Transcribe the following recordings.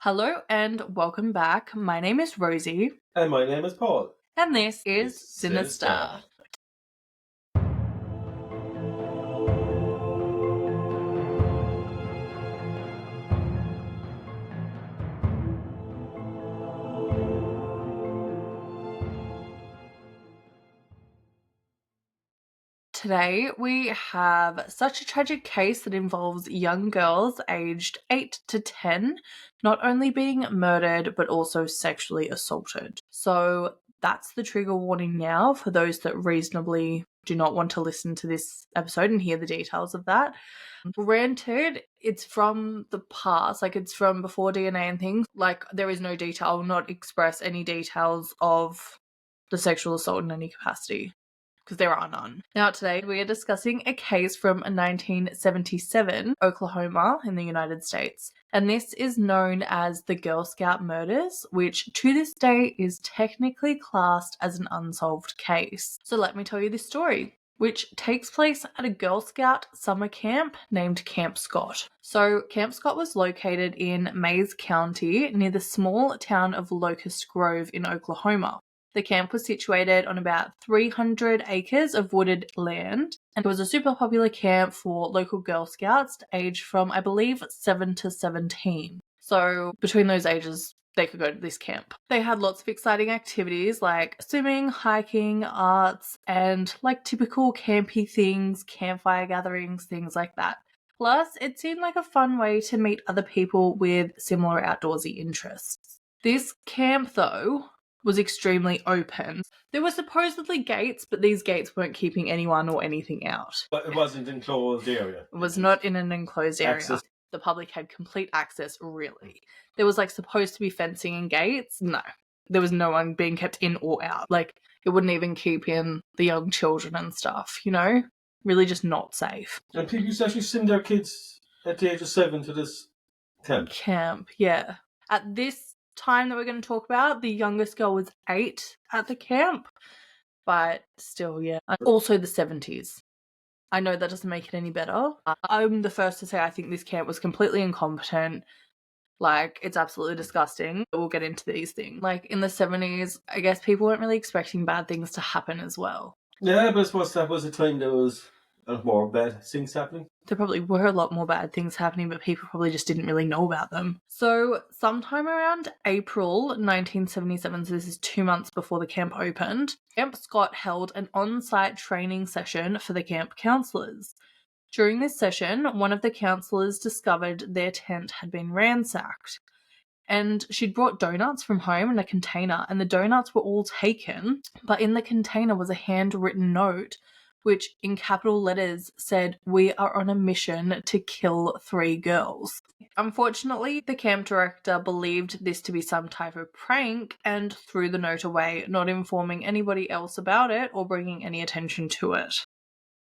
Hello and welcome back. My name is Rosie, And my name is Paul. and this is It's Sinister. Today we have such a tragic case that involves young girls aged 8 to 10 not only being murdered but also sexually assaulted. So that's the trigger warning now for those that reasonably do not want to listen to this episode and hear the details of that. Granted, it's from the past, like it's from before DNA and things. Like there is no detail, I will not express any details of the sexual assault in any capacity because there are none. Now, today we are discussing a case from 1977, Oklahoma, in the United States. And this is known as the Girl Scout murders, which to this day is technically classed as an unsolved case. So let me tell you this story, which takes place at a Girl Scout summer camp named Camp Scott. So Camp Scott was located in Mayes County near the small town of Locust Grove in Oklahoma. The camp was situated on about 300 acres of wooded land, and it was a super popular camp for local Girl Scouts aged from, I believe, 7 to 17. So between those ages, they could go to this camp. They had lots of exciting activities like swimming, hiking, arts, and like typical campy things, campfire gatherings, things like that. Plus, it seemed like a fun way to meet other people with similar outdoorsy interests. This camp, though, was extremely open. There were supposedly gates, but these gates weren't keeping anyone or anything out. But it wasn't enclosed area. It was not in an enclosed area. Access. The public had complete access, really. There was like supposed to be fencing and gates. No. There was no one being kept in or out. Like, it wouldn't even keep in the young children and stuff, you know? Really just not safe. And people used to actually send their kids at the age of 7 to this camp. Yeah. At this time that we're going to talk about, the youngest girl was 8 at the camp. But still, yeah. Also the 70s. I know that doesn't make it any better. I'm the first to say I think this camp was completely incompetent. Like, it's absolutely disgusting. We'll get into these things. Like, in the 70s, I guess people weren't really expecting bad things to happen as well. Yeah, but I suppose that was a time there was a lot more bad things happening. There probably were a lot more bad things happening, but people probably just didn't really know about them. So, sometime around April 1977, so this is 2 months before the camp opened, Camp Scott held an on-site training session for the camp counsellors. During this session, one of the counsellors discovered their tent had been ransacked. And she'd brought donuts from home in a container, and the donuts were all taken, but in the container was a handwritten note which in capital letters said, "We are on a mission to kill 3 girls." Unfortunately, the camp director believed this to be some type of prank and threw the note away, not informing anybody else about it or bringing any attention to it.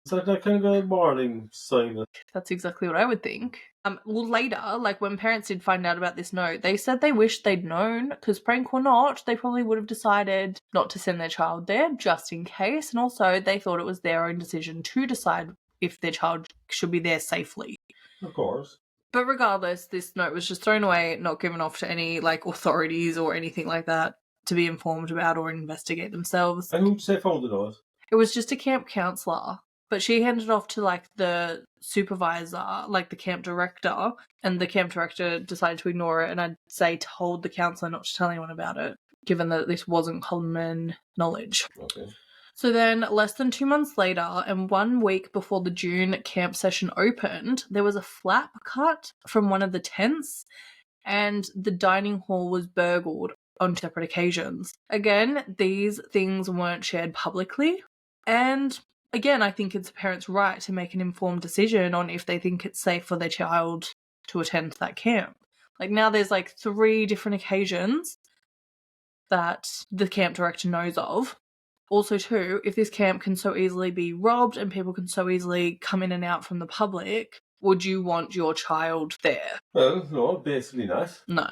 So that kind of a warning sign. That's exactly what I would think. Well, later, like when parents did find out about this note, they said they wished they'd known, because prank or not, they probably would have decided not to send their child there just in case. And also, they thought it was their own decision to decide if their child should be there safely. Of course. But regardless, this note was just thrown away, not given off to any like authorities or anything like that to be informed about or investigate themselves. And who'd say found the note? It was just a camp counsellor. But she handed it off to, like, the supervisor, like the camp director, and the camp director decided to ignore it, and I'd say told the counsellor not to tell anyone about it, given that this wasn't common knowledge. Okay. So then, less than 2 months later, and 1 week before the June camp session opened, there was a flap cut from one of the tents, and the dining hall was burgled on separate occasions. Again, these things weren't shared publicly, and again, I think it's a parent's right to make an informed decision on if they think it's safe for their child to attend that camp. Like, now there's like 3 different occasions that the camp director knows of. Also, too, if this camp can so easily be robbed and people can so easily come in and out from the public, would you want your child there? Well, no, basically not. No.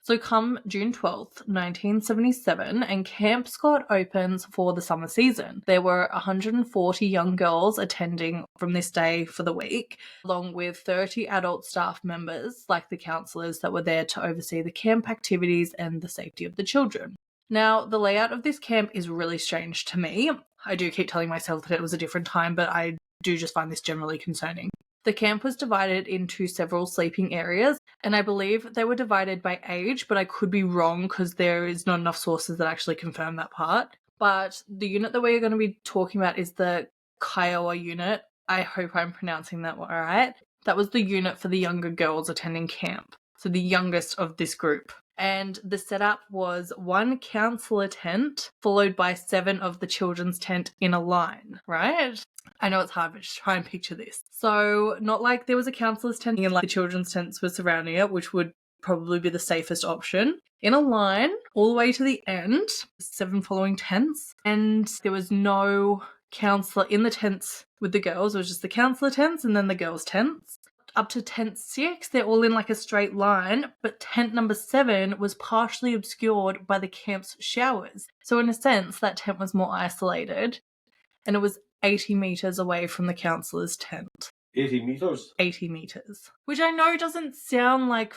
So come June 12th, 1977, and Camp Scott opens for the summer season. There were 140 young girls attending from this day for the week, along with 30 adult staff members, like the counselors that were there to oversee the camp activities and the safety of the children. Now, the layout of this camp is really strange to me. I do keep telling myself that it was a different time, but I do just find this generally concerning. The camp was divided into several sleeping areas, and I believe they were divided by age, but I could be wrong because there is not enough sources that actually confirm that part. But the unit that we're going to be talking about is the Kiowa unit. I hope I'm pronouncing that right. That was the unit for the younger girls attending camp, so the youngest of this group. And the setup was one counselor tent followed by 7 of the children's tent in a line, right? I know it's hard, but just try and picture this. So not like there was a counselor's tent and like the children's tents were surrounding it, which would probably be the safest option. In a line all the way to the end, 7 following tents, and there was no counselor in the tents with the girls. It was just the counselor tents and then the girls' tents. Up to tent 6, they're all in like a straight line, but tent number 7 was partially obscured by the camp's showers. So in a sense, that tent was more isolated, and it was 80 metres away from the counsellor's tent. 80 metres? 80 metres. Which I know doesn't sound like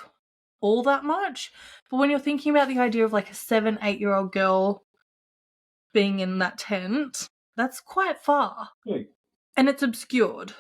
all that much, but when you're thinking about the idea of like a 7-8-year-old girl being in that tent, that's quite far. Yeah. And it's obscured.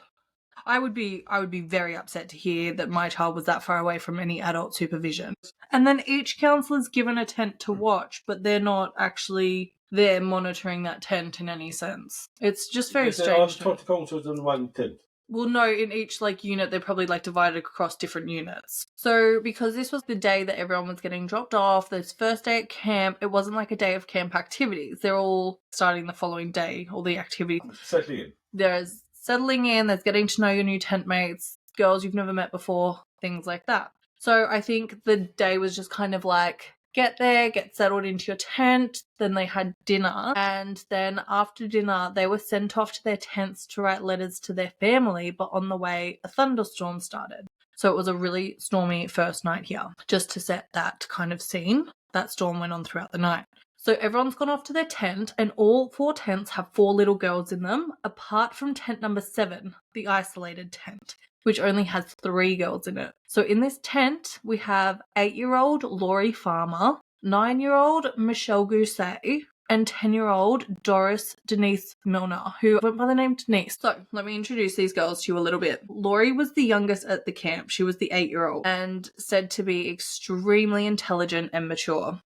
I would be very upset to hear that my child was that far away from any adult supervision. And then each counsellor's given a tent to watch, but they're not actually there monitoring that tent in any sense. It's just very strange. There are 20 counsellors in one tent. Well, no, in each unit, they're probably divided across different units. So because this was the day that everyone was getting dropped off, this first day at camp, it wasn't like a day of camp activities. They're all starting the following day, all the activities. Settling in. There's settling in, there's getting to know your new tent mates, girls you've never met before, things like that. So I think the day was just kind of like, get there, get settled into your tent. Then they had dinner, and then after dinner they were sent off to their tents to write letters to their family, but on the way a thunderstorm started. So it was a really stormy first night here. Just to set that kind of scene, that storm went on throughout the night. So everyone's gone off to their tent, and all 4 tents have 4 little girls in them, apart from tent number 7, the isolated tent, which only has 3 girls in it. So in this tent, we have 8-year-old Laurie Farmer, 9-year-old Michelle Gousset, and 10-year-old Doris Denise Milner, who went by the name Denise. So let me introduce these girls to you a little bit. Laurie was the youngest at the camp. She was the 8-year-old and said to be extremely intelligent and mature.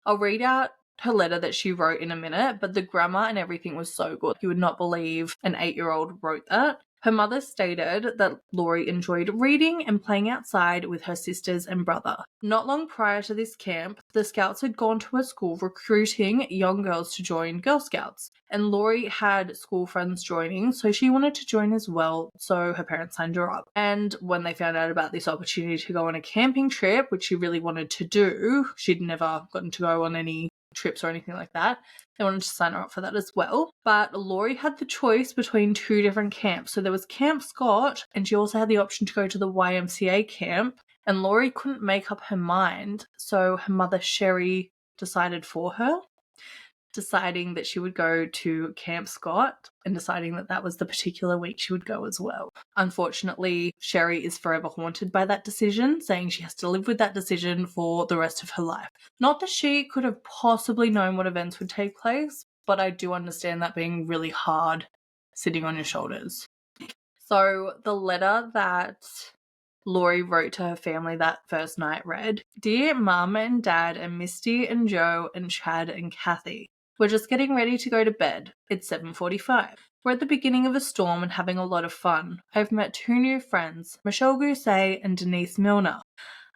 I'll read out her letter that she wrote in a minute, but the grammar and everything was so good. You would not believe an 8-year-old wrote that. Her mother stated that Laurie enjoyed reading and playing outside with her sisters and brother. Not long prior to this camp, the Scouts had gone to a school recruiting young girls to join Girl Scouts, and Laurie had school friends joining, so she wanted to join as well, so her parents signed her up. And when they found out about this opportunity to go on a camping trip, which she really wanted to do, she'd never gotten to go on any trips or anything like that, they wanted to sign her up for that as well. But Laurie had the choice between 2 different camps. So there was Camp Scott, and she also had the option to go to the YMCA camp, and Laurie couldn't make up her mind, so her mother Sherry decided for her, deciding that she would go to Camp Scott and deciding that that was the particular week she would go as well. Unfortunately, Sherry is forever haunted by that decision, saying she has to live with that decision for the rest of her life. Not that she could have possibly known what events would take place, but I do understand that being really hard sitting on your shoulders. So the letter that Laurie wrote to her family that first night read, "Dear Mum and Dad and Misty and Joe and Chad and Kathy, we're just getting ready to go to bed. It's 7:45. We're at the beginning of a storm and having a lot of fun. I've met 2 new friends, Michelle Gousset and Denise Milner.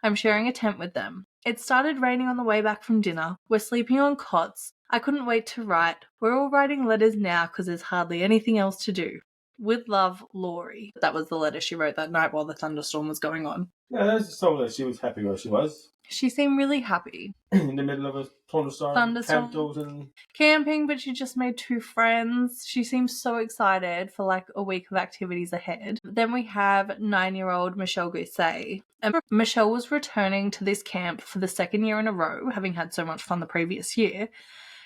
I'm sharing a tent with them. It started raining on the way back from dinner. We're sleeping on cots. I couldn't wait to write. We're all writing letters now because there's hardly anything else to do. With love, Laurie. That was the letter she wrote that night while the thunderstorm was going on. Yeah, that's sounded like she was happy where she was. She seemed really happy. In the middle of a thunderstorm, camped out and camping, but she just made 2 friends. She seems so excited for like a week of activities ahead. Then we have 9-year-old Michelle Gousset. And Michelle was returning to this camp for the 2nd year in a row, having had so much fun the previous year,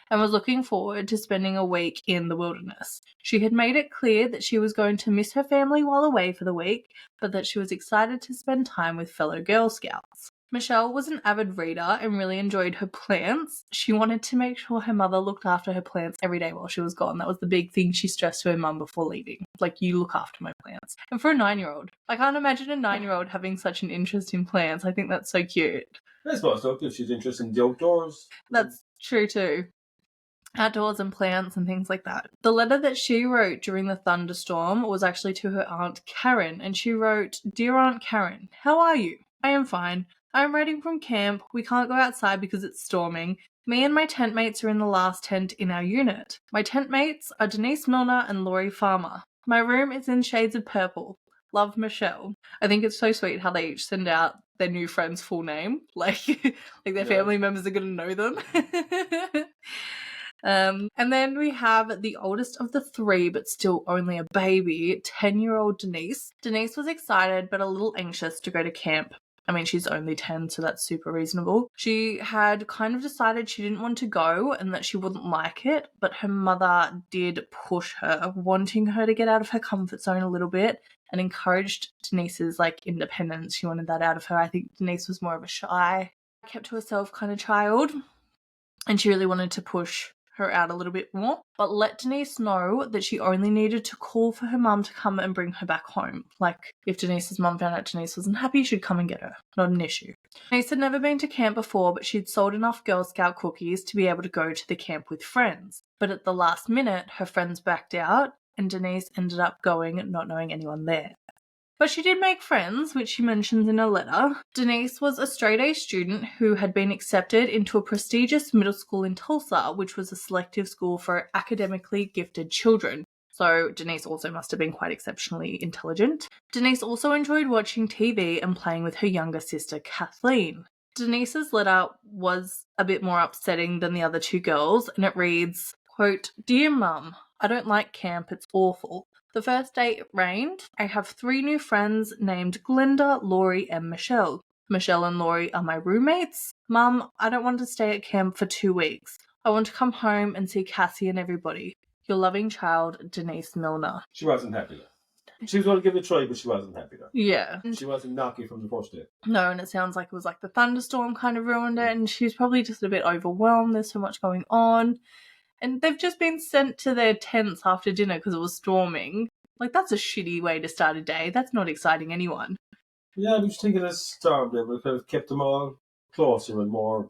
and was looking forward to spending a week in the wilderness. She had made it clear that she was going to miss her family while away for the week, but that she was excited to spend time with fellow Girl Scouts. Michelle was an avid reader and really enjoyed her plants. She wanted to make sure her mother looked after her plants every day while she was gone. That was the big thing she stressed to her mum before leaving. Like, you look after my plants. And for a 9-year-old, I can't imagine a 9-year-old having such an interest in plants. I think that's so cute. I suppose so, if she's interested in the outdoors. That's true too. Outdoors and plants and things like that. The letter that she wrote during the thunderstorm was actually to her Aunt Karen, and she wrote, "Dear Aunt Karen, how are you? I am fine. I am writing from camp. We can't go outside because it's storming. Me and my tent mates are in the last tent in our unit. My tent mates are Denise Milner and Laurie Farmer. My room is in shades of purple. Love, Michelle." I think it's so sweet how they each send out their new friend's full name. Like their family members are going to know them. And then we have the oldest of the 3, but still only a baby, 10-year-old Denise. Denise was excited but a little anxious to go to camp. I mean, she's only 10, so that's super reasonable. She had kind of decided she didn't want to go and that she wouldn't like it, but her mother did push her, wanting her to get out of her comfort zone a little bit and encouraged Denise's independence. She wanted that out of her. I think Denise was more of a shy, kept to herself kind of child, and she really wanted to push her out a little bit more, but let Denise know that she only needed to call for her mum to come and bring her back home. Like, if Denise's mum found out Denise wasn't happy, she'd come and get her. Not an issue. Denise had never been to camp before, but she'd sold enough Girl Scout cookies to be able to go to the camp with friends. But at the last minute, her friends backed out, and Denise ended up going not knowing anyone there. But she did make friends, which she mentions in her letter. Denise was a straight-A student who had been accepted into a prestigious middle school in Tulsa, which was a selective school for academically gifted children. So Denise also must have been quite exceptionally intelligent. Denise also enjoyed watching TV and playing with her younger sister, Kathleen. Denise's letter was a bit more upsetting than the other 2 girls, and it reads, quote, "Dear Mum, I don't like camp, it's awful. The first day it rained. I have 3 new friends named Glenda, Laurie, and Michelle. Michelle and Laurie are my roommates. Mum, I don't want to stay at camp for 2 weeks. I want to come home and see Cassie and everybody. Your loving child, Denise Milner." She wasn't happy. She was going to give it a try, but she wasn't happy though. Yeah. She wasn't knocky from the first day. No, and it sounds like it was the thunderstorm kind of ruined it, and she was probably just a bit overwhelmed. There's so much going on. And they've just been sent to their tents after dinner because it was storming. That's a shitty way to start a day. That's not exciting anyone. Yeah, I was thinking a storm there would have kept them all closer and more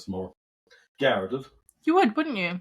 more guarded. You would, wouldn't you?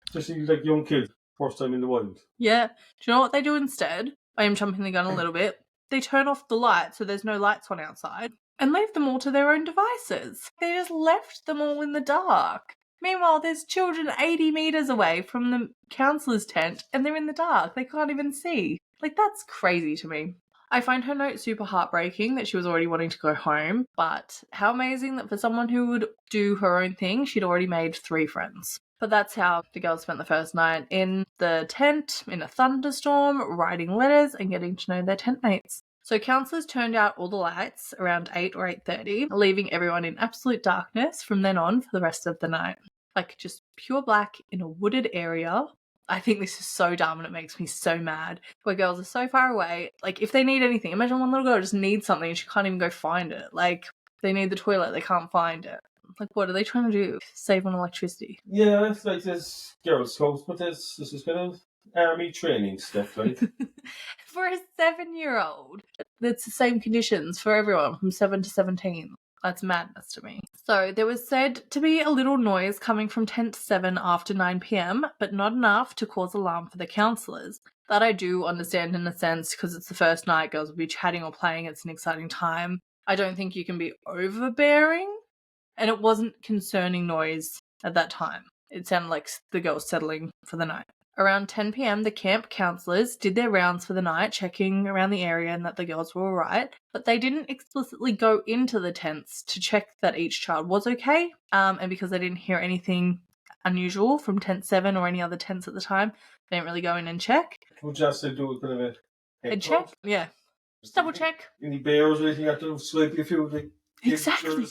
Especially like young kids, first time in the wild. Yeah. Do you know what they do instead? I am jumping the gun a little bit. They turn off the lights so there's no lights on outside and leave them all to their own devices. They just left them all in the dark. Meanwhile, there's children 80 metres away from the counsellor's tent and they're in the dark. They can't even see. That's crazy to me. I find her note super heartbreaking that she was already wanting to go home, but how amazing that for someone who would do her own thing, she'd already made 3 friends. But that's how the girls spent the first night, in the tent, in a thunderstorm, writing letters and getting to know their tent mates. So counsellors turned out all the lights around 8 or 8:30, leaving everyone in absolute darkness from then on for the rest of the night. Just pure black in a wooded area. I think this is so dumb and it makes me so mad. Where girls are so far away. If they need anything, imagine one little girl just needs something and she can't even go find it. They need the toilet, they can't find it. What are they trying to do? Save on electricity. Yeah, it's like this Girl Scouts, but this is kind of army training stuff, right? For a 7-year-old, it's the same conditions for everyone from 7 to 17. That's madness to me. So there was said to be a little noise coming from tent 7 after 9 p.m, but not enough to cause alarm for the counsellors. That I do understand in a sense, because it's the first night, girls will be chatting or playing, it's an exciting time. I don't think you can be overbearing, and it wasn't concerning noise at that time. It sounded like the girls settling for the night. Around 10 p.m, the camp counsellors did their rounds for the night, checking around the area and that the girls were all right, but they didn't explicitly go into the tents to check that each child was okay, and because they didn't hear anything unusual from tent 7 or any other tents at the time, they didn't really go in and check. Would you just do a kind of a Head check? Yeah. Just double check. Any bears or anything out there sleeping a few of the Exactly.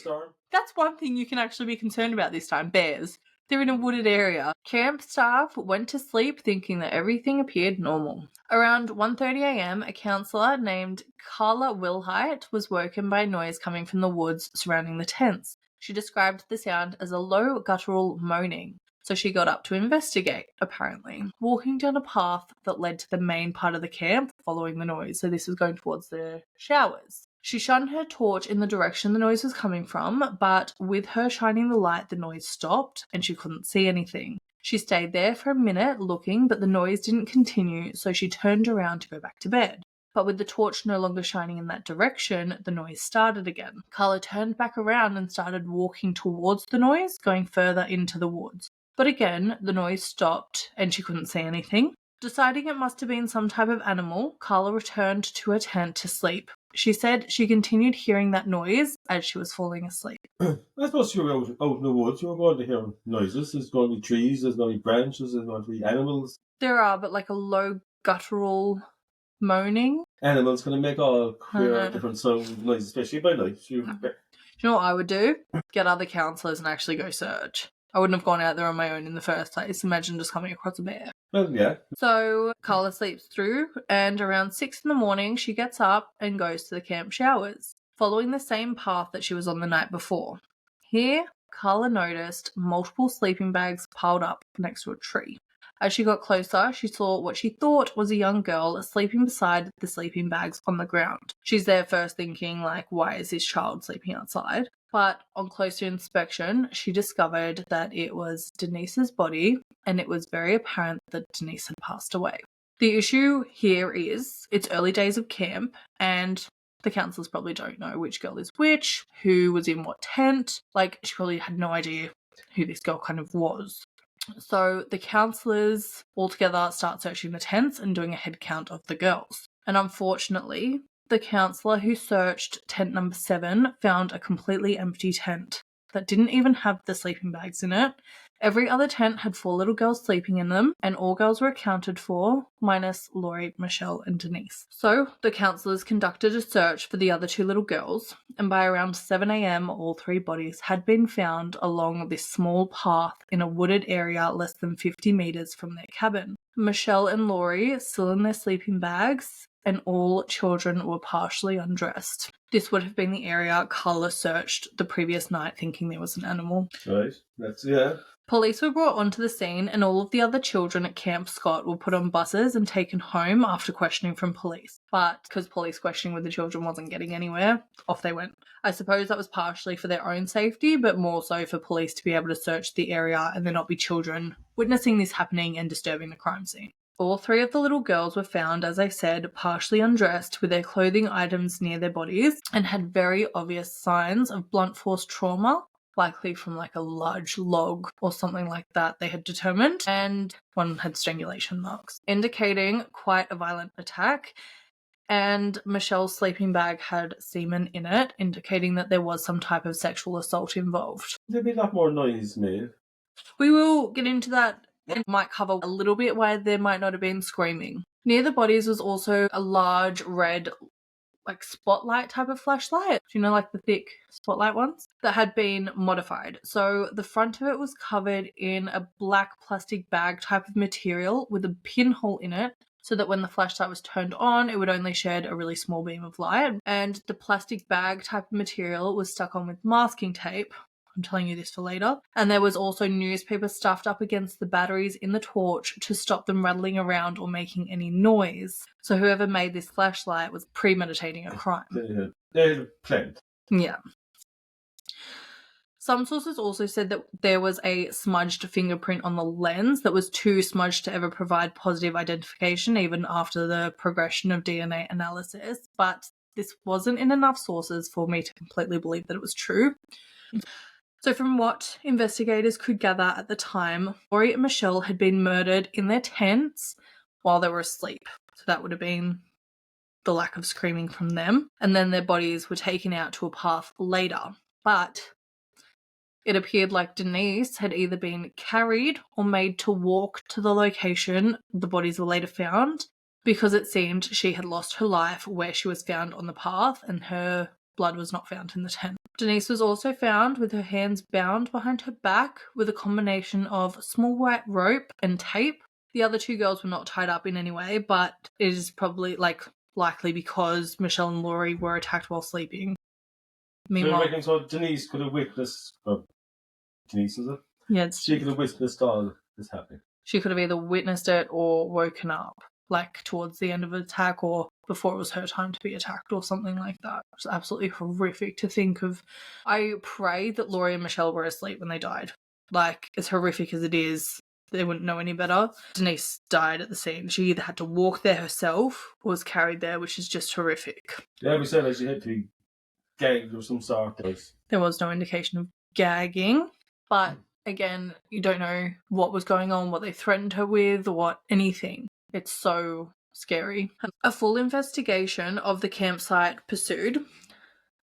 That's one thing you can actually be concerned about this time, bears. They're in a wooded area. Camp staff went to sleep thinking that everything appeared normal. Around 1:30 a.m, a counsellor named Carla Wilhite was woken by noise coming from the woods surrounding the tents. She described the sound as a low guttural moaning, so she got up to investigate, apparently, walking down a path that led to the main part of the camp following the noise. So this was going towards the showers. She shone her torch in the direction the noise was coming from, but with her shining the light, the noise stopped and she couldn't see anything. She stayed there for a minute looking, but the noise didn't continue, so she turned around to go back to bed. But with the torch no longer shining in that direction, the noise started again. Carla turned back around and started walking towards the noise, going further into the woods. But again, the noise stopped and she couldn't see anything. Deciding it must have been some type of animal, Carla returned to her tent to sleep. She said she continued hearing that noise as she was falling asleep. I suppose you were out in the woods, you were going to hear noises. There's going to be trees, there's going to be branches, there's going to be animals. There are, but like a low guttural moaning. Animals can make all queer different sound noises, especially by night. You know what I would do? Get other counsellors and actually go search. I wouldn't have gone out there on my own in the first place. Imagine just coming across a bear. Well, yeah. So Carla sleeps through, and around 6 in the morning, she gets up and goes to the camp showers, following the same path that she was on the night before. Here, Carla noticed multiple sleeping bags piled up next to a tree. As she got closer, she saw what she thought was a young girl sleeping beside the sleeping bags on the ground. She's there first thinking, like, why is this child sleeping outside? But on closer inspection, she discovered that it was Denise's body, and it was very apparent that Denise had passed away. The issue here is it's early days of camp, and the counsellors probably don't know which girl is which, who was in what tent. Like, she probably had no idea who this girl kind of was. So the counsellors altogether start searching the tents and doing a head count of the girls. And unfortunately, the counsellor who searched tent number 7 found a completely empty tent that didn't even have the sleeping bags in it. Every other tent had 4 little girls sleeping in them, and all girls were accounted for, minus Laurie, Michelle, and Denise. So the counsellors conducted a search for the other 2 little girls, and by around 7 a.m, all 3 bodies had been found along this small path in a wooded area less than 50 metres from their cabin. Michelle and Laurie still in their sleeping bags, and all children were partially undressed. This would have been the area Carla searched the previous night thinking there was an animal. Right, yeah. Police were brought onto the scene, and all of the other children at Camp Scott were put on buses and taken home after questioning from police. But because police questioning with the children wasn't getting anywhere, off they went. I suppose that was partially for their own safety, but more so for police to be able to search the area and there not be children witnessing this happening and disturbing the crime scene. All 3 of the little girls were found, as I said, partially undressed with their clothing items near their bodies and had very obvious signs of blunt force trauma, likely from like a large log or something like that they had determined, and one had strangulation marks, indicating quite a violent attack. And Michelle's sleeping bag had semen in it, indicating that there was some type of sexual assault involved. There'd be a lot more noise made. We will get into that and might cover a little bit why there might not have been screaming. Near the bodies was also a large red like spotlight type of flashlight, you know, like the thick spotlight ones, that had been modified. So the front of it was covered in a black plastic bag type of material with a pinhole in it, so that when the flashlight was turned on, it would only shed a really small beam of light. And the plastic bag type of material was stuck on with masking tape. I'm telling you this for later. And there was also newspaper stuffed up against the batteries in the torch to stop them rattling around or making any noise. So whoever made this flashlight was premeditating a crime. They had planned. Yeah. Some sources also said that there was a smudged fingerprint on the lens that was too smudged to ever provide positive identification, even after the progression of DNA analysis. But this wasn't in enough sources for me to completely believe that it was true. So from what investigators could gather at the time, Lori and Michelle had been murdered in their tents while they were asleep. So that would have been the lack of screaming from them. And then their bodies were taken out to a path later. But it appeared like Denise had either been carried or made to walk to the location the bodies were later found, because it seemed she had lost her life where she was found on the path and her blood was not found in the tent. Denise was also found with her hands bound behind her back with a combination of small white rope and tape. The other two girls were not tied up in any way, but it is probably likely because Michelle and Laurie were attacked while sleeping. Meanwhile, so Denise could have witnessed. Denise, is it? Yeah, she could have witnessed all this happening. She could have either witnessed it or woken up, towards the end of an attack or before it was her time to be attacked or something like that. It's absolutely horrific to think of. I pray that Laurie and Michelle were asleep when they died. As horrific as it is, they wouldn't know any better. Denise died at the scene. She either had to walk there herself or was carried there, which is just horrific. Yeah, we said she had to be gagged or some sort. There was no indication of gagging, but again, you don't know what was going on, what they threatened her with, or anything. It's so scary. A full investigation of the campsite pursued.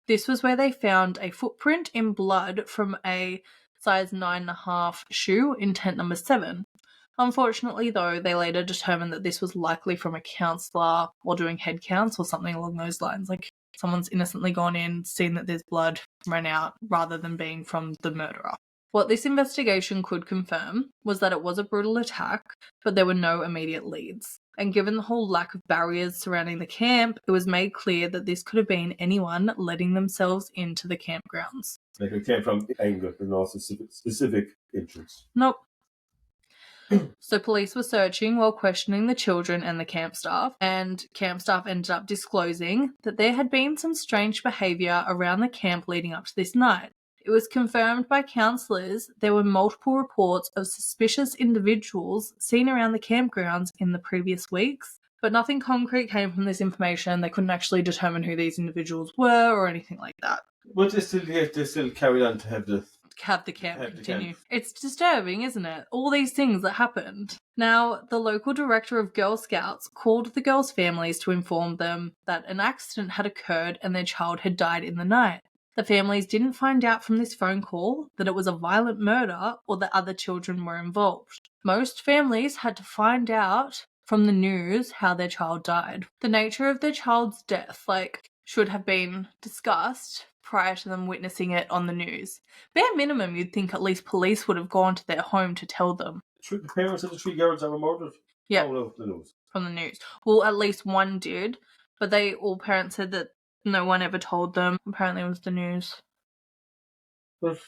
This was where they found a footprint in blood from a size 9.5 shoe in tent number 7. Unfortunately, though, they later determined that this was likely from a counsellor or doing head counts or something along those lines. Someone's innocently gone in, seen that there's blood, run out, rather than being from the murderer. What this investigation could confirm was that it was a brutal attack, but there were no immediate leads. And given the whole lack of barriers surrounding the camp, it was made clear that this could have been anyone letting themselves into the campgrounds. It came from anger and also specific entrance. Nope. So police were searching while questioning the children and the camp staff, and camp staff ended up disclosing that there had been some strange behaviour around the camp leading up to this night. It was confirmed by counsellors there were multiple reports of suspicious individuals seen around the campgrounds in the previous weeks, but nothing concrete came from this information. They couldn't actually determine who these individuals were or anything like that. But they still carried on to have the camp continue. It's disturbing, isn't it? All these things that happened. Now, the local director of Girl Scouts called the girls' families to inform them that an accident had occurred and their child had died in the night. The families didn't find out from this phone call that it was a violent murder or that other children were involved. Most families had to find out from the news how their child died. The nature of their child's death, should have been discussed prior to them witnessing it on the news. Bare minimum, you'd think at least police would have gone to their home to tell them. The parents of the 3 girls that were murdered? Yeah. Out of the news. From the news. Well, at least one did, but all parents said that no one ever told them. Apparently it was the news. But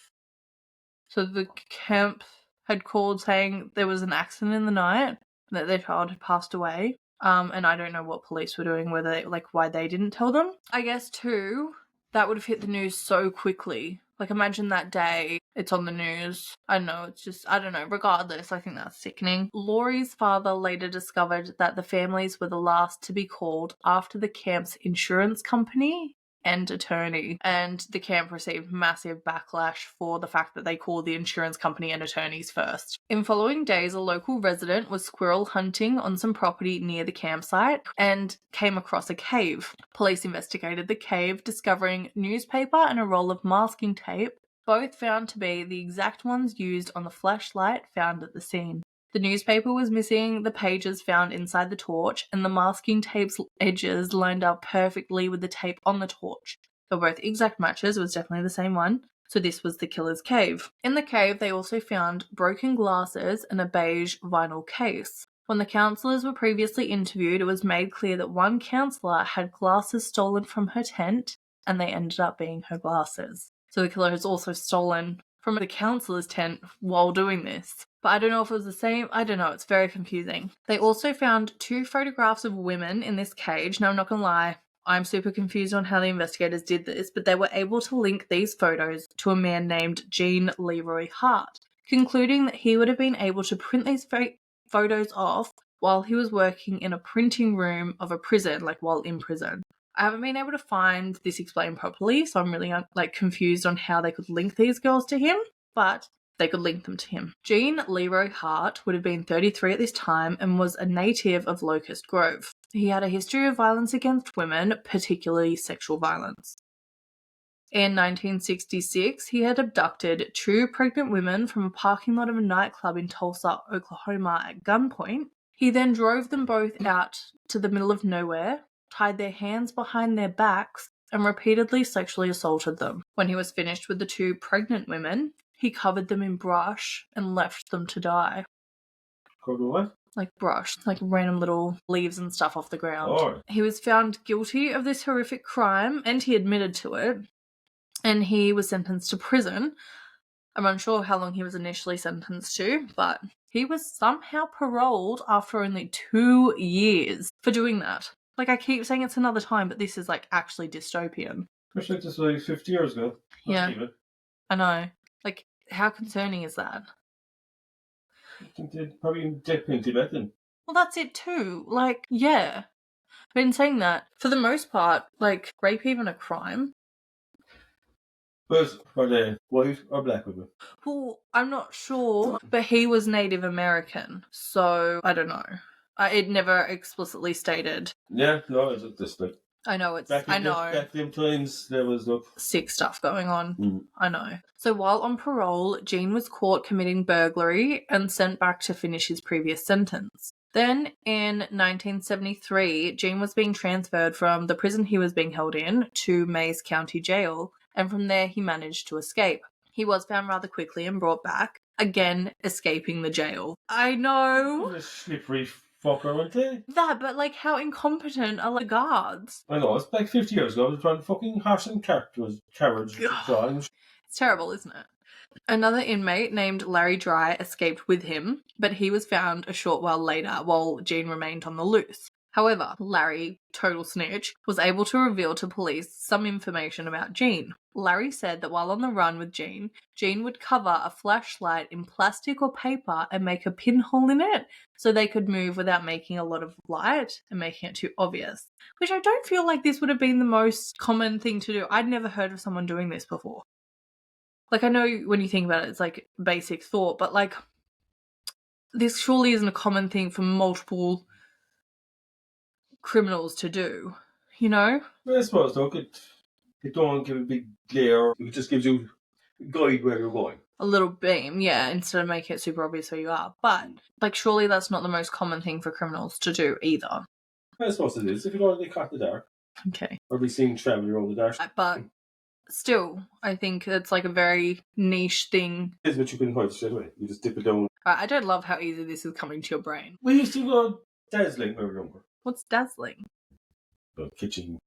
so the camp had called saying there was an accident in the night, that their child had passed away. And I don't know what police were doing, whether they, why they didn't tell them. I guess too, that would have hit the news so quickly. Imagine that day, it's on the news. I don't know, regardless, I think that's sickening. Laurie's father later discovered that the families were the last to be called after the camp's insurance company and attorney, and the camp received massive backlash for the fact that they called the insurance company and attorneys first. In following days, a local resident was squirrel hunting on some property near the campsite and came across a cave. Police investigated the cave, discovering newspaper and a roll of masking tape, both found to be the exact ones used on the flashlight found at the scene. The newspaper was missing the pages found inside the torch, and the masking tape's edges lined up perfectly with the tape on the torch. They were both exact matches, it was definitely the same one, so this was the killer's cave. In the cave, they also found broken glasses and a beige vinyl case. When the counsellors were previously interviewed, it was made clear that one counsellor had glasses stolen from her tent, and they ended up being her glasses. So the killer has also stolen from the counsellor's tent while doing this. But I don't know if it was the same. I don't know. It's very confusing. They also found 2 photographs of women in this cage. Now, I'm not going to lie. I'm super confused on how the investigators did this, but they were able to link these photos to a man named Gene Leroy Hart, concluding that he would have been able to print these photos off while he was working in a printing room of a prison, while in prison. I haven't been able to find this explained properly, so I'm really confused on how they could link these girls to him, but they could link them to him. Jean Leroy Hart would have been 33 at this time and was a native of Locust Grove. He had a history of violence against women, particularly sexual violence. In 1966, he had abducted 2 pregnant women from a parking lot of a nightclub in Tulsa, Oklahoma at gunpoint. He then drove them both out to the middle of nowhere, tied their hands behind their backs, and repeatedly sexually assaulted them. When he was finished with the 2 pregnant women, he covered them in brush and left them to die. Covered what? Like brush, like random little leaves and stuff off the ground. Oh. He was found guilty of this horrific crime, and he admitted to it. And he was sentenced to prison. I'm unsure how long he was initially sentenced to, but he was somehow paroled after only 2 years for doing that. Like, I keep saying it's another time, but this is, like, actually dystopian. It's like this was like 50 years ago. Yeah. Even. I know. Like, how concerning is that? I think they'd probably death penalty back then. Well, that's it too. Like, yeah. I've been saying that. For the most part, like, rape even a crime? But are they white or black women? Well, I'm not sure, but he was Native American, so I don't know. It never explicitly stated. Yeah, no, it's this like. I know it's. Back them times, there was no sick stuff going on. I know. So while on parole, Jean was caught committing burglary and sent back to finish his previous sentence. Then, in 1973, Jean was being transferred from the prison he was being held in to Mays County Jail, and from there he managed to escape. He was found rather quickly and brought back, again escaping the jail. I know. A slippery fucker, weren't they? That, but like, how incompetent are the guards? I know, it's like 50 years ago. I was trying fucking horse and carriage drawing. It's terrible, isn't it? Another inmate named Larry Dry escaped with him, but he was found a short while later while Jean remained on the loose. However, Larry, total snitch, was able to reveal to police some information about Jean. Larry said that while on the run with Jean, Jean would cover a flashlight in plastic or paper and make a pinhole in it so they could move without making a lot of light and making it too obvious. Which I don't feel like this would have been the most common thing to do. I'd never heard of someone doing this before. Like, I know when you think about it, it's like basic thought, but like, this surely isn't a common thing for multiple criminals to do, you know? I suppose, though, it don't give a big glare. It just gives you a guide where you're going. A little beam, yeah, instead of making it super obvious where you are. But, like, surely that's not the most common thing for criminals to do either. I suppose it is, if you don't get caught in the dark. Okay. Or be seen travelling around the dark. But still, I think it's like a very niche thing. It's what you can hide straight away. You just dip it down. I don't love how easy this is coming to your brain. We used to go dazzling when we were younger. What's dazzling? Kitchen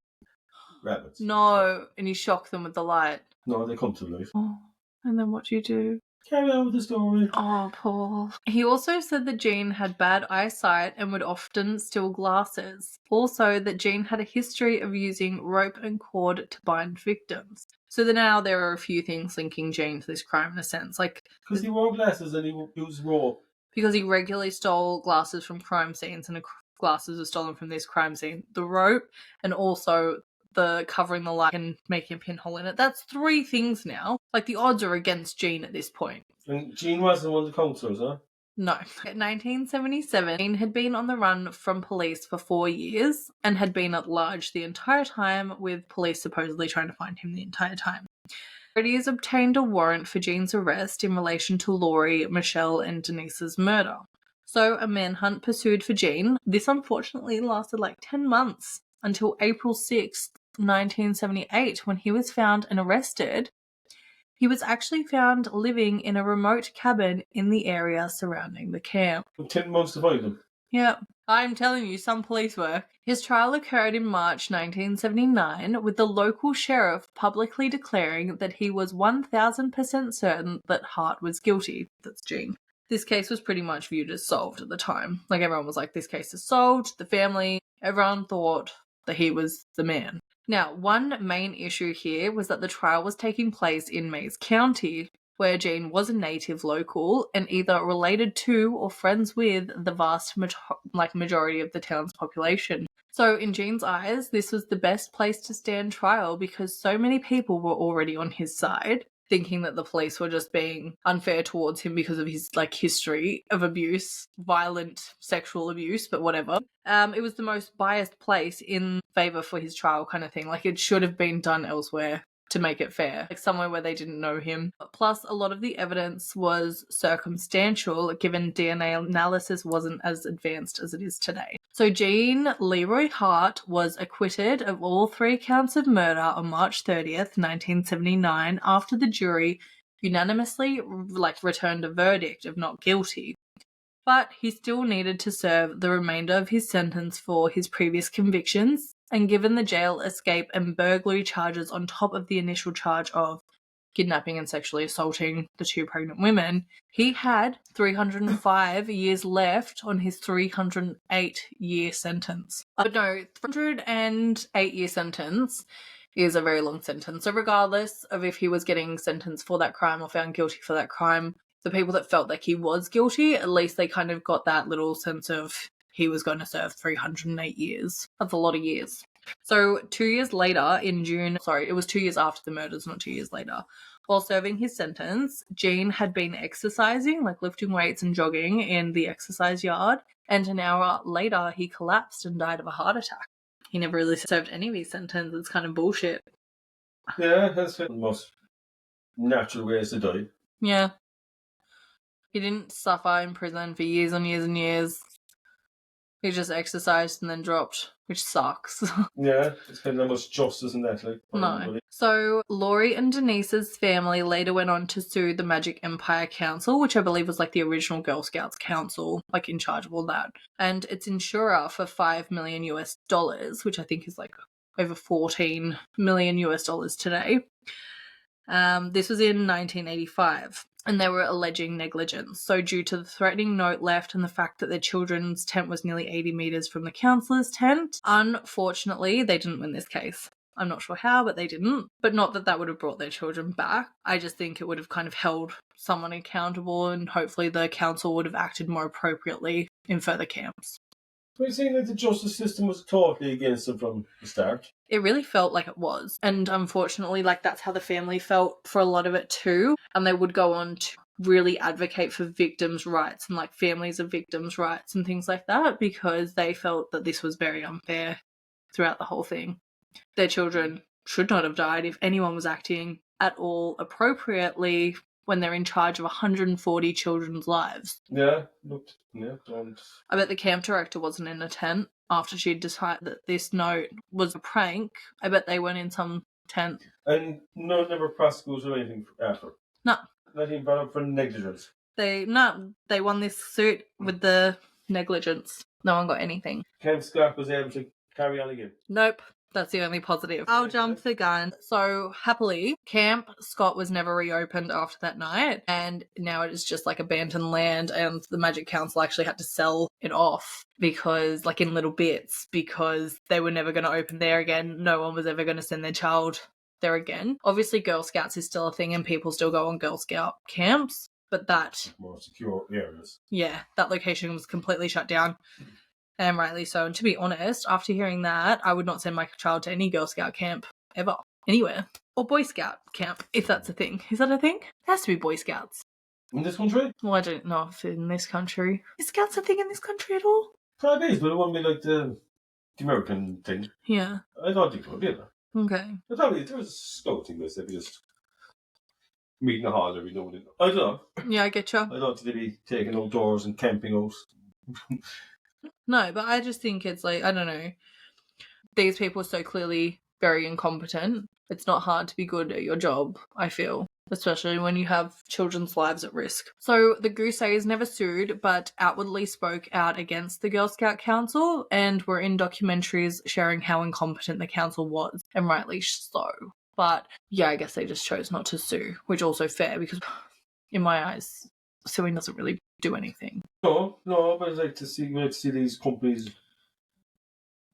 rabbits. No, and you shock them with the light. No, they come to life. Oh, and then what do you do? Carry on with the story. Oh, Paul. He also said that Jean had bad eyesight and would often steal glasses. Also, that Jean had a history of using rope and cord to bind victims. So now there are a few things linking Jean to this crime in a sense. Like, because he wore glasses and he used rope. Because he regularly stole glasses from crime scenes, and glasses were stolen from this crime scene. The rope, and also the covering the light and making a pinhole in it. That's 3 things now. Like, the odds are against Jean at this point. And Jean wasn't one of the counselors, huh? No. In 1977, Jean had been on the run from police for 4 years and had been at large the entire time, with police supposedly trying to find him the entire time. Authorities obtained a warrant for Jean's arrest in relation to Laurie, Michelle, and Denise's murder. So a manhunt pursued for Jean. This unfortunately lasted like 10 months until April 6th, 1978, when he was found and arrested. He was actually found living in a remote cabin in the area surrounding the camp. 10 months to find him. Yeah, I'm telling you, some police work. His trial occurred in March 1979, with the local sheriff publicly declaring that he was 1000% certain that Hart was guilty. That's Jean. This case was pretty much viewed as solved at the time. Like, everyone was like, this case is solved. The family, everyone thought that he was the man. Now, one main issue here was that the trial was taking place in Mays County, where Jean was a native local and either related to or friends with the vast majority of the town's population. So in Jean's eyes, this was the best place to stand trial because so many people were already on his side, thinking that the police were just being unfair towards him because of his history of abuse, violent sexual abuse, but whatever. It was the most biased place in favor for his trial kind of thing. It should have been done elsewhere to make it fair, somewhere where they didn't know him. Plus, a lot of the evidence was circumstantial, given DNA analysis wasn't as advanced as it is today. So Jean Leroy Hart was acquitted of all 3 counts of murder on March 30th, 1979, after the jury unanimously returned a verdict of not guilty. But he still needed to serve the remainder of his sentence for his previous convictions, and given the jail escape and burglary charges on top of the initial charge of kidnapping and sexually assaulting the 2 pregnant women, he had 305 years left on his 308-year sentence. But no, 308-year sentence is a very long sentence. So regardless of if he was getting sentenced for that crime or found guilty for that crime, the people that felt like he was guilty, at least they kind of got that little sense of he was going to serve 308 years. That's a lot of years. So 2 years later, it was 2 years after the murders, not 2 years later. While serving his sentence, Jean had been exercising, lifting weights and jogging in the exercise yard, and an hour later he collapsed and died of a heart attack. He never really served any of his sentence. It's kind of bullshit. Yeah, that's the most natural ways to die. Yeah. He didn't suffer in prison for years and years and years. He just exercised and then dropped, which sucks. Yeah, it's kind of much justice in that. No. So Laurie and Denise's family later went on to sue the Magic Empire Council, which I believe was the original Girl Scouts Council, in charge of all that, and its insurer for $5 million US, which I think is over $14 million US today. This was in 1985. And they were alleging negligence. So due to the threatening note left and the fact that their children's tent was nearly 80 metres from the counsellor's tent, unfortunately, they didn't win this case. I'm not sure how, but they didn't. But not that would have brought their children back. I just think it would have kind of held someone accountable, and hopefully the council would have acted more appropriately in further camps. Are you saying that the justice system was totally against them from the start? It really felt like it was. And unfortunately, that's how the family felt for a lot of it too. And they would go on to really advocate for victims' rights and families of victims' rights and things like that, because they felt that this was very unfair throughout the whole thing. Their children should not have died if anyone was acting at all appropriately when they're in charge of 140 children's lives. Yeah, I bet the camp director wasn't in a tent after she'd decided that this note was a prank. I bet they went in some tent. And no one ever prosecuted or anything after? No. Not even brought up for negligence? They won this suit with the negligence. No one got anything. Camp Scott was able to carry on again? Nope. That's the only positive. I'll jump the gun. So, happily, Camp Scott was never reopened after that night, and now it is just abandoned land, and the Magic Council actually had to sell it off because, in little bits, because they were never going to open there again. No one was ever going to send their child there again. Obviously, Girl Scouts is still a thing, and people still go on Girl Scout camps, but that... more secure areas. Yeah, that location was completely shut down. And rightly so. And to be honest, after hearing that, I would not send my child to any Girl Scout camp ever, anywhere. Or Boy Scout camp, if that's a thing. Is that a thing? It has to be Boy Scouts. In this country? Well, I don't know if in this country. Is Scouts a thing in this country at all? Probably is, but it wouldn't be like the American thing. Yeah. I don't think it would be either. Okay. But probably there was a scouting list. They'd be just meeting a hall every now and then. I don't know. Yeah, I get you. I don't think they'd be taking outdoors and camping out. No, but I just think it's I don't know. These people are so clearly very incompetent. It's not hard to be good at your job, I feel, especially when you have children's lives at risk. So the Gousets never sued, but outwardly spoke out against the Girl Scout Council and were in documentaries sharing how incompetent the council was, and rightly so. But yeah, I guess they just chose not to sue, which also fair because in my eyes, suing doesn't really do anything. No, but I'd like to see these companies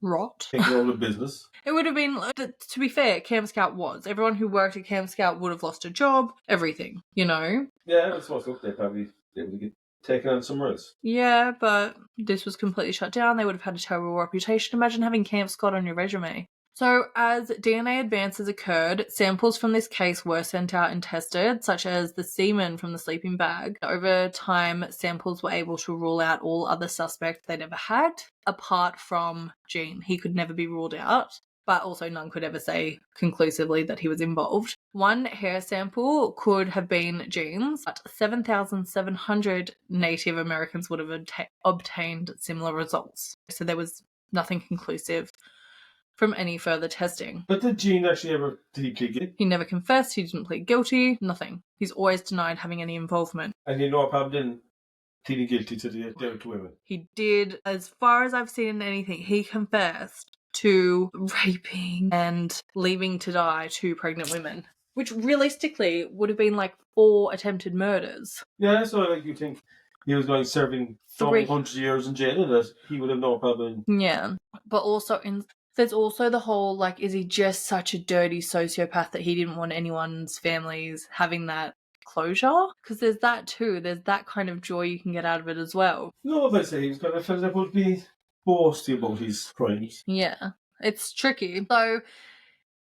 rot. taking over the business. It would have been, to be fair, Camp Scout was. Everyone who worked at Camp Scout would have lost a job, everything, you know? Yeah, that's what's up. They'd probably be able to get taking on some risks. Yeah, but this was completely shut down. They would have had a terrible reputation. Imagine having Camp Scott on your resume. So, as DNA advances occurred, samples from this case were sent out and tested, such as the semen from the sleeping bag. Over time, samples were able to rule out all other suspects they'd ever had, apart from Gene. He could never be ruled out, but also none could ever say conclusively that he was involved. One hair sample could have been Gene's, but 7,700 Native Americans would have obtained similar results. So there was nothing conclusive from any further testing. But did Gene actually ever did he plead guilty? He never confessed, he didn't plead guilty, nothing. He's always denied having any involvement. And you know problem in pleading guilty to the other two women. He did, as far as I've seen in anything, he confessed to raping and leaving to die 2 pregnant women, which realistically would have been like 4 attempted murders. Yeah, so like you think he was going serving 300 years in jail and that he would have no problem. Yeah, but also there's also the whole, like, is he just such a dirty sociopath that he didn't want anyone's families having that closure? Because there's that too. There's that kind of joy you can get out of it as well. No, but I say he was kind of felt that would be boasty about his crimes. Yeah, it's tricky. So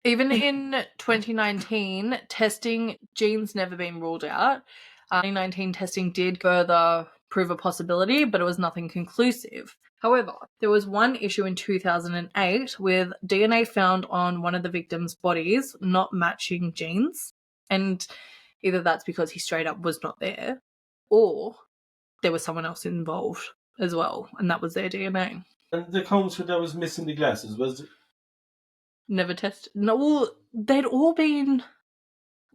even in 2019, testing, Gene's never been ruled out. 2019 testing did further prove a possibility, but it was nothing conclusive. However, there was one issue in 2008 with DNA found on one of the victims' bodies not matching Gene's, and either that's because he straight up was not there, or there was someone else involved as well, and that was their DNA. And the counsellor that was missing the glasses was never tested. No, well, they'd all been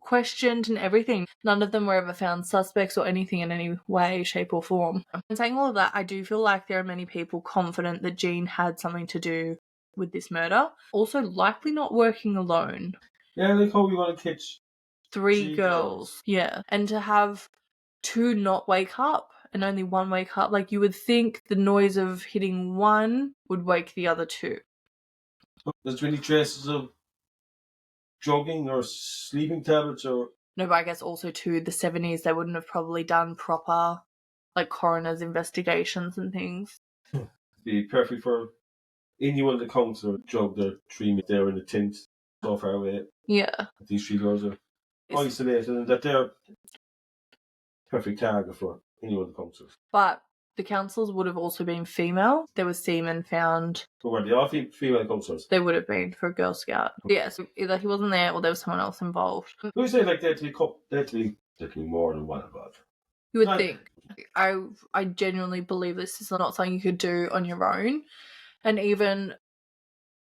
questioned and everything. None of them were ever found suspects or anything in any way, shape or form. And saying all of that, I do feel like there are many people confident that Gene had something to do with this murder. Also, likely not working alone. Yeah, like how we want to catch 3 girls. Yeah. And to have 2 not wake up and only 1 wake up, like you would think the noise of hitting one would wake the other 2. There's really traces of drugging or sleeping tablets or... No, but I guess also too, the 70s, they wouldn't have probably done proper, like, coroner's investigations and things. Be perfect for anyone that counsellor drug their 3 men there in the tent so far away. Yeah. These 3 girls are isolated and that they're perfect target for anyone that counsellors. But the counsellors would have also been female. There was semen found. So were they all female counsellors? They would have been for a Girl Scout. Yeah, so either he wasn't there or there was someone else involved. We say like there'd be more than one involved. You would think. I genuinely believe this is not something you could do on your own. And even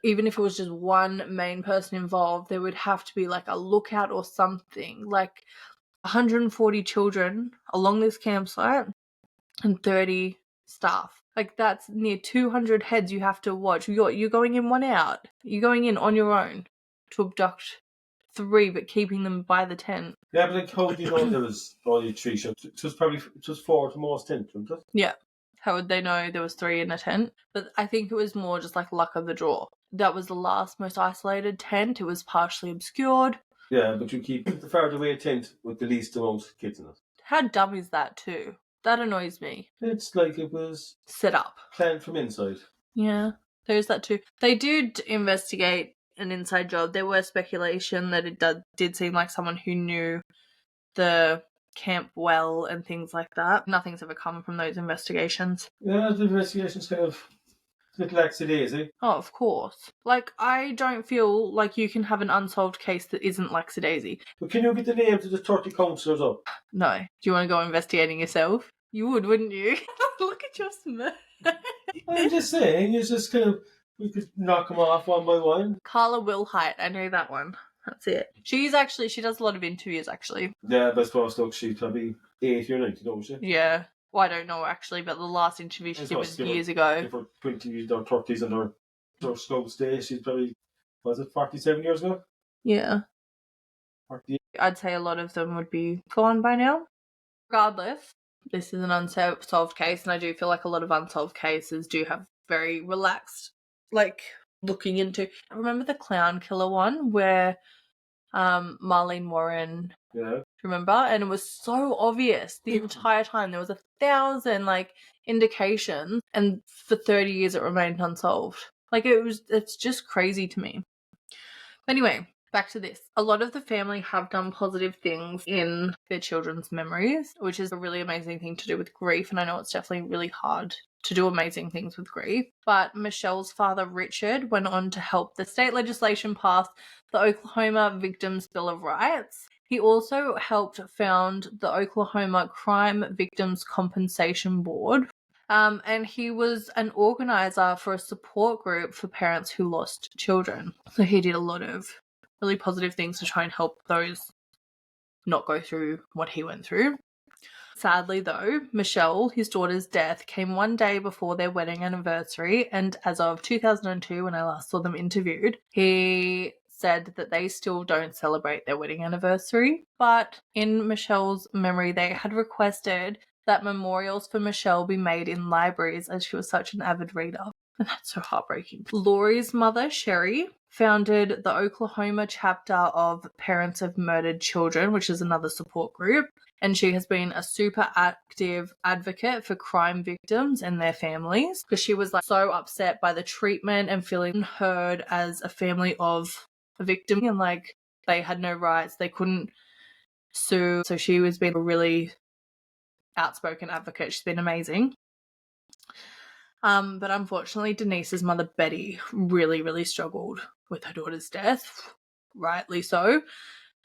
if it was just one main person involved, there would have to be like a lookout or something. Like 140 children along this campsite and 30 staff. Like, that's near 200 heads you have to watch. You're going in, one out. You're going in on your own to abduct 3, but keeping them by the tent. Yeah, but like, how do you know there was only 3 shots? It was 4 to most tent, wasn't it? Yeah. How would they know there was 3 in a tent? But I think it was more just like luck of the draw. That was the last most isolated tent. It was partially obscured. Yeah, but you keep the farther away tent with the least amount of kids in it. How dumb is that too? That annoys me. It's like it was set up. Planned from inside. Yeah, there's that too. They did investigate an inside job. There was speculation that it did seem like someone who knew the camp well and things like that. Nothing's ever come from those investigations. Yeah, the investigation's kind of a bit lackadaisy. Oh, of course. Like, I don't feel like you can have an unsolved case that isn't lackadaisy. But can you get the names of the 30 counsellors up? No. Do you want to go investigating yourself? You would, wouldn't you? Look at your smirk. I'm just saying, it's just kind of, we could knock them off one by one. Carla Wilhite, I know that one. That's it. She does a lot of interviews, actually. Yeah, but I suppose, look, she's probably 80 or 90, don't she? Yeah. Well, I don't know, actually, but the last interview she did was years ago. In her 20s or 30s and her Scouts day, she's probably, was it 47 years ago? Yeah. 48. I'd say a lot of them would be gone by now. Regardless, this is an unsolved case, and I do feel like a lot of unsolved cases do have very relaxed, like, looking into. I remember the clown killer one where Marlene Warren remember? And it was so obvious the entire time. There was 1,000 indications, and for 30 years it remained unsolved. It's just crazy to me. Anyway, back to this. A lot of the family have done positive things in their children's memories, which is a really amazing thing to do with grief. And I know it's definitely really hard to do amazing things with grief. But Michelle's father, Richard, went on to help the state legislation pass the Oklahoma Victims' Bill of Rights. He also helped found the Oklahoma Crime Victims Compensation Board. And he was an organizer for a support group for parents who lost children. So he did a lot of really positive things to try and help those not go through what he went through. Sadly, though, Michelle, his daughter's death, came one day before their wedding anniversary, and as of 2002, when I last saw them interviewed, he said that they still don't celebrate their wedding anniversary. But in Michelle's memory, they had requested that memorials for Michelle be made in libraries, as she was such an avid reader. And that's so heartbreaking. Lori's mother, Sherry, founded the Oklahoma chapter of Parents of Murdered Children, which is another support group. And she has been a super active advocate for crime victims and their families, because she was so upset by the treatment and feeling heard as a family of a victim, and they had no rights, they couldn't sue. So she was being a really outspoken advocate. She's been amazing. But unfortunately, Denise's mother, Betty, really, really struggled with her daughter's death, rightly so,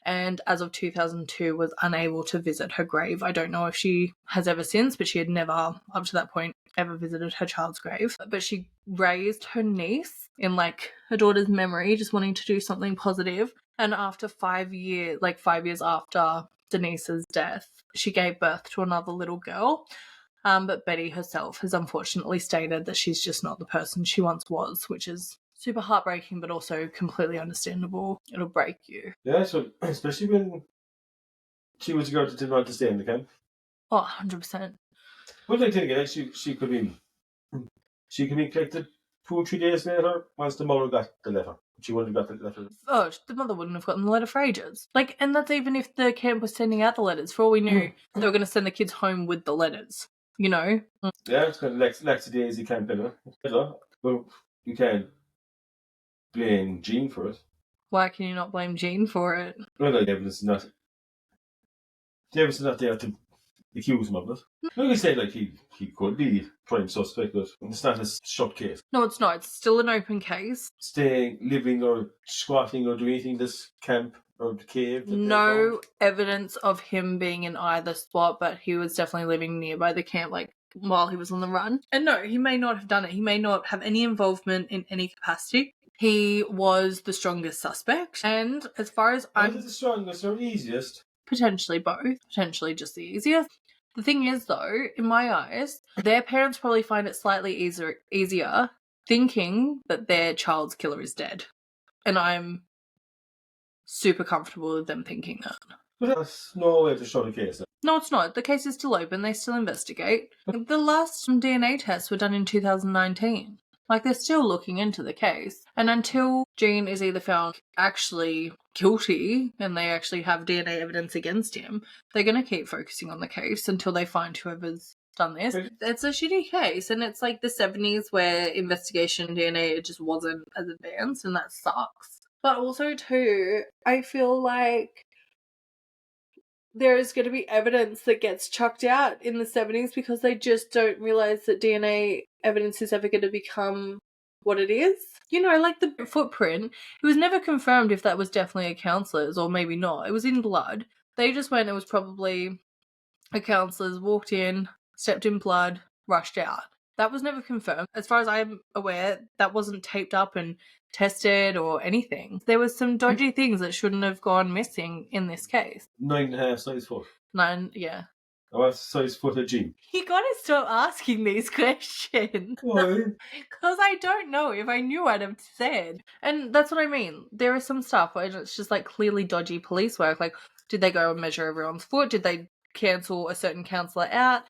and as of 2002 was unable to visit her grave. I don't know if she has ever since, but she had never, up to that point, ever visited her child's grave. But she raised her niece in her daughter's memory, just wanting to do something positive. And after 5 years, 5 years after Denise's death, she gave birth to another little girl. But Betty herself has unfortunately stated that she's just not the person she once was, which is super heartbreaking, but also completely understandable. It'll break you. Yeah, so especially when she was a girl that didn't want to stay in the camp. Oh, 100%. But then again, she could be collected 2 or 3 days later once the mother got the letter. She wouldn't have got the letter. Oh, the mother wouldn't have gotten the letter for ages. And that's even if the camp was sending out the letters. For all we knew, they were going to send the kids home with the letters. Yeah, it's kind of lackadaisy campaign. Well, you can't blame Jean for it. Why can you not blame Jean for it? Well, the evidence is not there to accuse him of it. Like I said, he could be prime suspect, but it's not a shut case. No, it's not. It's still an open case. Staying, living, or squatting, or doing anything in this camp or the cave. No evidence of him being in either spot, but he was definitely living nearby the camp, while he was on the run. And no, he may not have done it. He may not have any involvement in any capacity. He was the strongest suspect. And as far as I'm... Was it the strongest or easiest? Potentially both. Potentially just the easiest. The thing is, though, in my eyes, their parents probably find it slightly easier thinking that their child's killer is dead. And I'm super comfortable with them thinking that. But that's no way to show the case. No, it's not. The case is still open. They still investigate. The last DNA tests were done in 2019. They're still looking into the case. And until Jean is either found actually guilty and they actually have DNA evidence against him, they're going to keep focusing on the case until they find whoever's done this. It's a shitty case, and it's the 70s where investigation DNA just wasn't as advanced, and that sucks. But also, too, I feel like there is going to be evidence that gets chucked out in the 70s because they just don't realise that DNA evidence is ever going to become what it is. The footprint, it was never confirmed if that was definitely a counsellor's or maybe not. It was in blood. They just went, it was probably a counsellor's, walked in, stepped in blood, rushed out. That was never confirmed. As far as I'm aware, that wasn't taped up and tested or anything. There was some dodgy things that shouldn't have gone missing in this case. 9.5 size foot. 9, yeah. What size foot of Jean? You gotta stop asking these questions. Why? Because I don't know. If I knew, I'd have said. And that's what I mean. There is some stuff where it's just clearly dodgy police work. Did they go and measure everyone's foot? Did they cancel a certain counsellor out?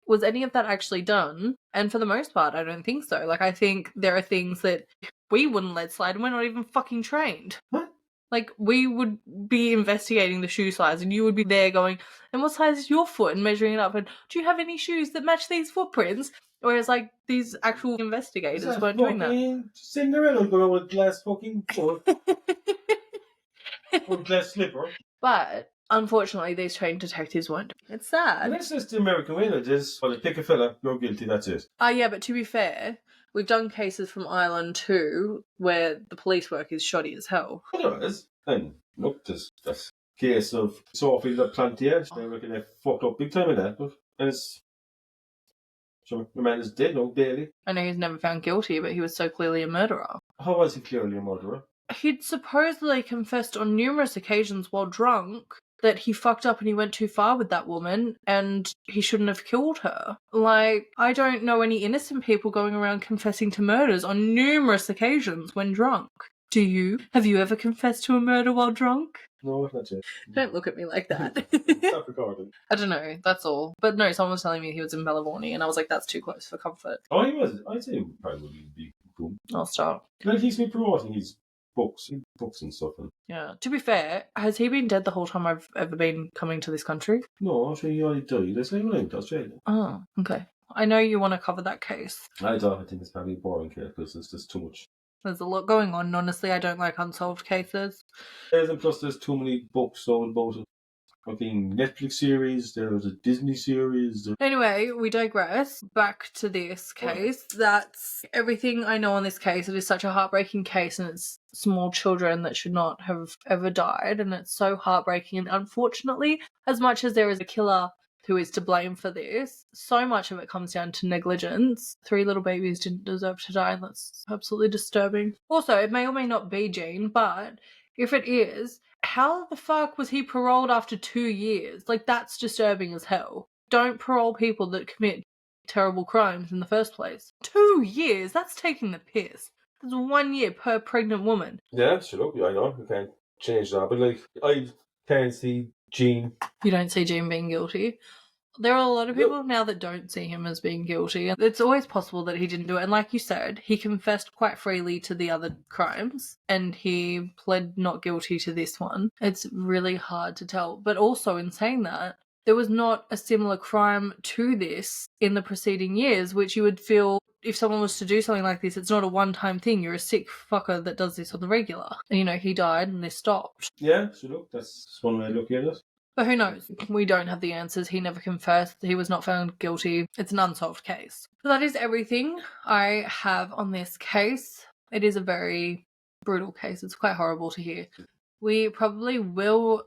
Was any of that actually done? And for the most part, I don't think so. I think there are things that we wouldn't let slide and we're not even fucking trained. What? Like, we would be investigating the shoe size and you would be there going, and what size is your foot? And measuring it up. And do you have any shoes that match these footprints? Whereas, like, these actual investigators weren't doing that. Cinderella going with glass fucking foot. Or glass slipper. But, unfortunately, these trained detectives weren't. It's sad. And that's just the American way. It is, well, they pick a fella, you're guilty, that's it. Yeah, but to be fair, we've done cases from Ireland too, where the police work is shoddy as hell. There is. And look, this case of Sophie La Plantier, they reckon they fucked up big time in that. But it's. So the man is dead now, Bailey. I know he's never found guilty, but he was so clearly a murderer. How was he clearly a murderer? He'd supposedly confessed on numerous occasions while drunk that he fucked up and he went too far with that woman and he shouldn't have killed her. Like, I don't know any innocent people going around confessing to murders on numerous occasions when drunk. Do you? Have you ever confessed to a murder while drunk? No, not yet. Don't look at me like that. Stop recording. I don't know, that's all. But no, someone was telling me he was in Bellavourney and I was like, that's too close for comfort. Oh, he was. I'd say he probably would be cool. I'll start. Well, he's been promoting his books and stuff. And... Yeah. To be fair, has he been dead the whole time I've ever been coming to this country? No, actually he already died. That's like when I went to Australia. Oh, okay. I know you want to cover that case. I don't. I think it's probably a boring case because it's just too much. There's a lot going on. Honestly, I don't like unsolved cases. And plus there's too many books sold about it. Fucking Netflix series, there was a Disney series. Anyway, we digress. Back to this case. That's everything I know on this case. It is such a heartbreaking case and it's small children that should not have ever died and it's so heartbreaking. And unfortunately, as much as there is a killer who is to blame for this, so much of it comes down to negligence. 3 little babies didn't deserve to die and that's absolutely disturbing. Also, it may or may not be Jean, but if it is, how the fuck was he paroled after 2 years? Like, that's disturbing as hell. Don't parole people that commit terrible crimes in the first place. 2 years? That's taking the piss. There's 1 year per pregnant woman. Yeah, sure. I know. You can't change that. But, like, I can't see Jean. You don't see Jean being guilty. There are a lot of people now that don't see him as being guilty. It's always possible that he didn't do it. And like you said, he confessed quite freely to the other crimes and he pled not guilty to this one. It's really hard to tell. But also in saying that, there was not a similar crime to this in the preceding years, which you would feel if someone was to do something like this, it's not a one-time thing. You're a sick fucker that does this on the regular. And, you know, he died and this stopped. Yeah, so look, that's one way of looking at it. But who knows? We don't have the answers. He never confessed. He was not found guilty. It's an unsolved case. So that is everything I have on this case. It is a very brutal case. It's quite horrible to hear. We probably will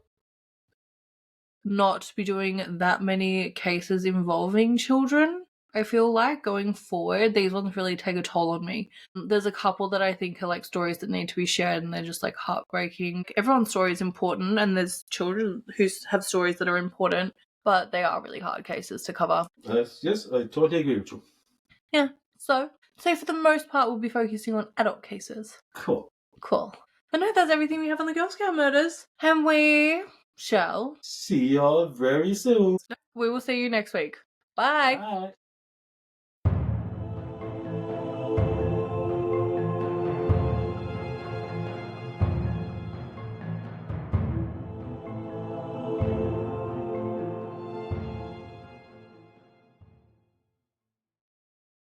not be doing that many cases involving children. I feel like going forward, these ones really take a toll on me. There's a couple that I think are like stories that need to be shared and they're just like heartbreaking. Everyone's story is important and there's children who have stories that are important, but they are really hard cases to cover. Yes, I totally agree with you. Yeah, so for the most part, we'll be focusing on adult cases. Cool. But no, that's everything we have on the Girl Scout murders. And we shall see y'all very soon. We will see you next week. Bye. Bye.